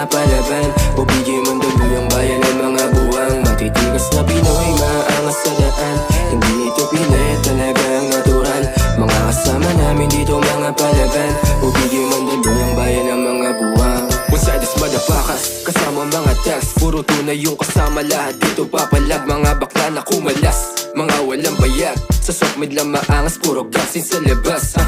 mga palaban. Ubigay man daluyang bayan ng mga buwang matitigas na Pinoy, maangas sa daan. Hindi ito pilit, talagang natural. Mga kasama namin dito mga palaban. Ubigay man daluyang bayan ng mga buwang. One side is madapakas, kasama mga tax. Puro tunay yung kasama, lahat dito papalag. Mga bakla na kumalas, mga walang bayag. Sa sokmed lang maangas, puro gasin sa labas.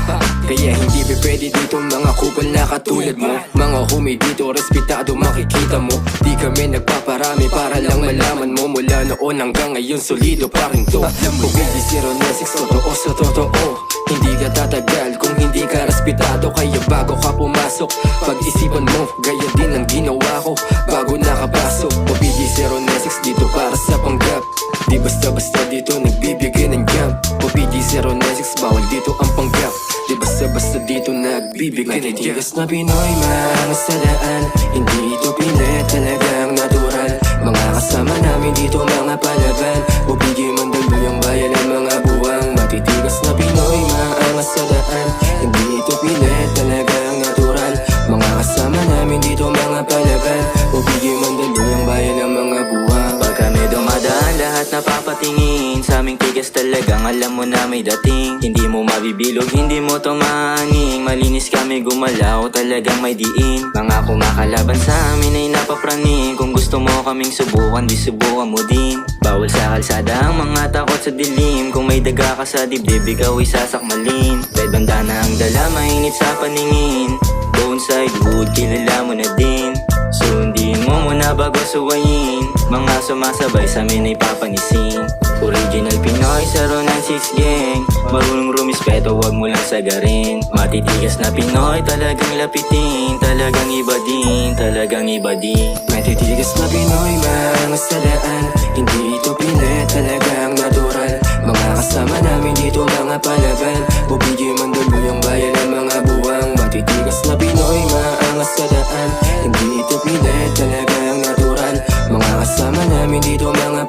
Kaya hindi pwede dito mga kupal na katulad mo. Mga homie dito, respetado makikita mo. Di kami nagpaparami para lang malaman mo. Mula noon hanggang ngayon, solido pa rin to. Bumili 096, totoo sa totoo. Hindi ka tatagal kung hindi ka respetado. Kaya bago ka pumasok, pag-isipan mo, gaya din ang ginawa ko bago nakapasok. Bumili 096 dito para sa panggap. Di basta-basta dito nagbibigay ng jump. Bumili 096, bawal dito ang panggap. Di basta-basta dito nagbibigay ng jump. Matitigas na Pinoy, maangas sa daan. Hindi ito pilit, talagang natural. Mga kasama namin dito mga palaban. Bumili man daluyang bayan ng mga buwang matitigas na Pinoy, maangas sa daan. Hindi ito pilit, talagang natural. Mga kasama namin dito mga palaban. Bumili man daluyang bayan ng mga buwang. Pag kami dumadaan, lahat napapatingin. Sa aming tigas talagang alam mo na may dating. Hindi mo mabibilog, hindi mo tumaning. Malinis kami gumalaw, talagang may diin. Mga kumakalaban sa amin ay napapraning. Kung gusto mo kaming subukan, di subukan mo din. Bawal sa kalsada ang mga takot sa dilim. Kung may daga ka sa dibdib, ikaw isasakmalin. Red bandana ang dala, mainit sa paningin. Downside wood, kilala mo na din. Sundin mo muna bago suwayin. Mga sumasabay sa amin ay papanisin. Original Pinoy, 096 gang. Marunong rumispeto, wag mo lang sagarin. Matitigas na Pinoy, talagang lapitin. Talagang iba din, talagang iba din. Matitigas na Pinoy, maangas sa daan. Hindi ito pilit, talagang natural. Mga kasama namin dito mga palaban. Bumigay man daluyang bayan ng mga buwang matitigas na Pinoy, maangas sa daan. Hindi ito pilit, talagang natural. Mga kasama namin dito mga